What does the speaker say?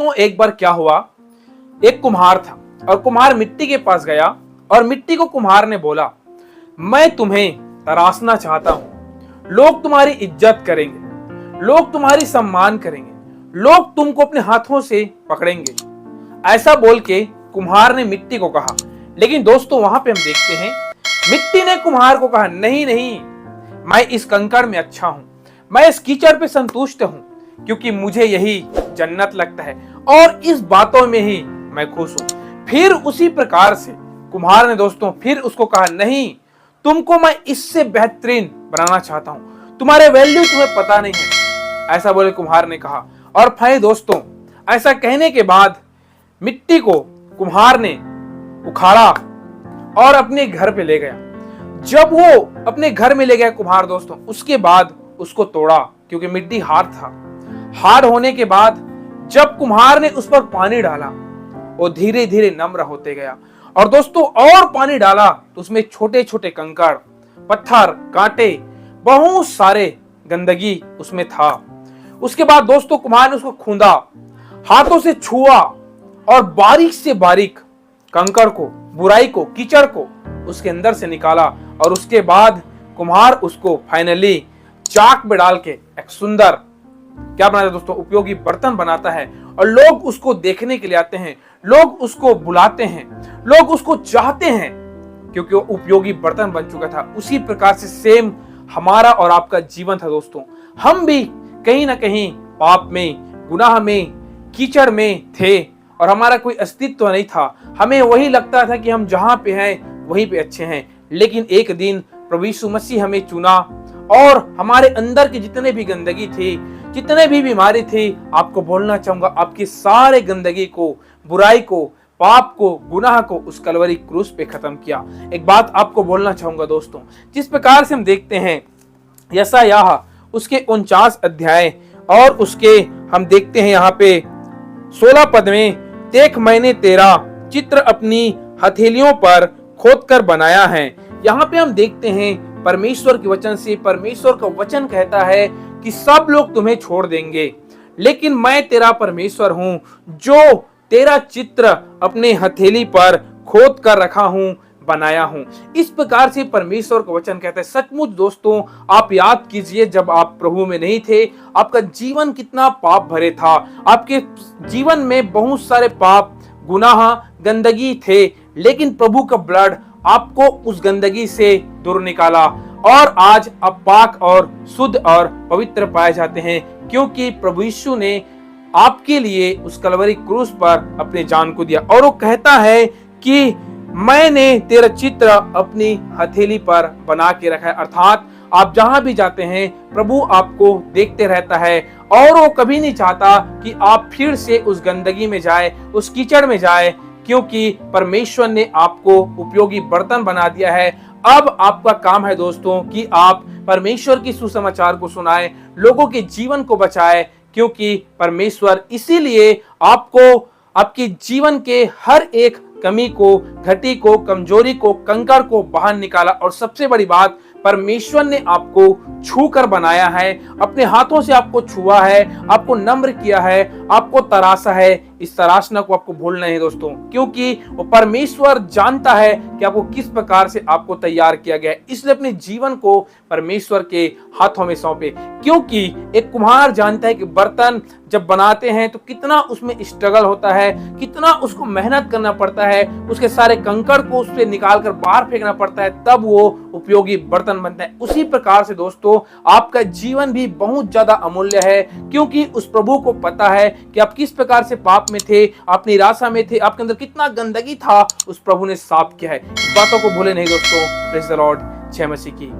दोस्तों एक बार क्या हुआ, एक कुम्हार था और कुम्हार मिट्टी के पास गया और मिट्टी को कुम्हार ने बोला, मैं तुम्हें तराशना चाहता हूं, लोग तुम्हारी इज्जत करेंगे, लोग तुम्हारी सम्मान करेंगे, लोग तुमको अपने हाथों से पकड़ेंगे। ऐसा बोल के कुम्हार ने मिट्टी को कहा। लेकिन दोस्तों वहां पे हम देखते हैं मिट्टी ने कुम्हार को कहा, नहीं नहीं, मैं इस कंकड़ में अच्छा हूं, मैं इस कीचड़ पे संतुष्ट हूं, क्योंकि मुझे यही जन्नत लगता है और इस बातों में ही मैं खुश हूं। फिर उसी प्रकार से कुम्हार ने दोस्तों फिर उसको कहा, नहीं, तुमको मैं इससे बेहतरीन बनाना चाहता हूं, तुम्हारे वैल्यू तुम्हें पता नहीं है। ऐसा बोले कुम्हार ने कहा। और भाई दोस्तों ऐसा कहने के बाद मिट्टी को कुम्हार ने उखाड़ा और अपने घर पे ले गया। जब वो अपने घर में ले गया कुम्हार दोस्तों, उसके बाद उसको तोड़ा, क्योंकि मिट्टी हार्ड था। हार्ड होने के बाद जब कुम्हार ने उस पर पानी डाला, वो धीरे धीरे नम्र होते गया। और दोस्तों और पानी डाला तो उसमें छोटे छोटे कंकड़, पत्थर, कांटे, बहुत सारे गंदगी उसमें था। उसके बाद दोस्तों कुम्हार ने उसको खूंदा, हाथों से छुआ और बारीक से बारीक कंकड़ को, बुराई को, कीचड़ को उसके अंदर से निकाला। और उसके बाद कुम्हार उसको फाइनली चाक में डाल के एक सुंदर क्या बनाता है दोस्तों, उपयोगी बर्तन बनाता है। और लोग उसको देखने के लिए आते हैं, लोग उसको बुलाते हैं, लोग उसको चाहते हैं, क्योंकि वो उपयोगी बर्तन बन चुका था। उसी प्रकार से सेम हमारा और आपका जीवन था दोस्तों। हम भी कहीं ना कहीं पाप में, गुनाह में, कीचड़ में थे और हमारा कोई अस्तित्व नहीं था। हमें वही लगता था कि हम जहां पे हैं वहीं पे अच्छे हैं। लेकिन एक दिन प्रभु यीशु मसीह हमें चुना और हमारे अंदर की जितने भी गंदगी थी, जितने भी बीमारी थी, आपको बोलना चाहूंगा, आपकी सारे गंदगी को, बुराई को, पाप को, गुनाह को उस कलवरी क्रूस पे खत्म किया। एक बात आपको बोलना चाहूंगा दोस्तों, जिस प्रकार से हम देखते हैं यशायाह उसके 49 अध्याय और उसके हम देखते हैं यहाँ पे 16 पद में, देख मैंने तेरा चित्र अपनी हथेलियों पर खोद कर बनाया है। यहाँ पे हम देखते हैं परमेश्वर के वचन से, परमेश्वर का वचन कहता है कि सब लोग तुम्हें छोड़ देंगे, लेकिन मैं तेरा परमेश्वर हूं जो तेरा चित्र अपने हथेली पर खोद कर रखा हूं, बनाया हूं। इस प्रकार से परमेश्वर का वचन कहता है। सचमुच दोस्तों आप याद कीजिए, जब आप प्रभु में नहीं थे, आपका जीवन कितना पाप भरे था, आपके जीवन में बहुत सारे पाप, गुनाह, गंदगी थे, लेकिन प्रभु का ब्लड आपको उस गंदगी से दूर निकाला और आज आप पाक और शुद्ध और पवित्र पाए जाते हैं, क्योंकि प्रभु यीशु ने आपके लिए उस कलवरी क्रूस पर अपने जान को दिया। और वो कहता है कि मैंने तेरा चित्र अपनी हथेली पर बना के रखा है। अर्थात आप जहां भी जाते हैं प्रभु आपको देखते रहता है और वो कभी नहीं चाहता कि आप फिर से उस गंदगी में जाए, उस कीचड़ में जाए, क्योंकि परमेश्वर ने आपको उपयोगी बर्तन बना दिया है। अब आपका काम है दोस्तों कि आप परमेश्वर की सुसमाचार को सुनाएं, लोगों के जीवन को बचाएं, क्योंकि परमेश्वर इसीलिए आपको आपके जीवन के हर एक कमी को, घटी को, कमजोरी को, कंकड़ को बाहर निकाला। और सबसे बड़ी बात, परमेश्वर ने आपको छू कर बनाया है, अपने हाथों से आपको छुआ है, आपको नम्र किया है, आपको तराशा है। इस तराशना को आपको भूलना है दोस्तों, क्योंकि वो परमेश्वर जानता है कि आपको किस प्रकार से आपको तैयार किया गया है। इसलिए अपने जीवन को परमेश्वर के हाथों में सौंपे, क्योंकि एक कुम्हार जानता है कि बर्तन जब बनाते हैं तो कितना उसमें स्ट्रगल होता है, कितना उसको मेहनत करना पड़ता है, उसके सारे कंकड़ को उससे निकाल कर बाहर फेंकना पड़ता है, तब वो उपयोगी बर्तन बनता है। उसी प्रकार से दोस्तों आपका जीवन भी बहुत ज्यादा अमूल्य है, क्योंकि उस प्रभु को पता है कि आप किस प्रकार से पाप में थे, आप निराशा में थे, आपके अंदर कितना गंदगी था, उस प्रभु ने साफ किया है। इस बातों को भूले नहीं दोस्तों। Praise the Lord. जय मसीह की।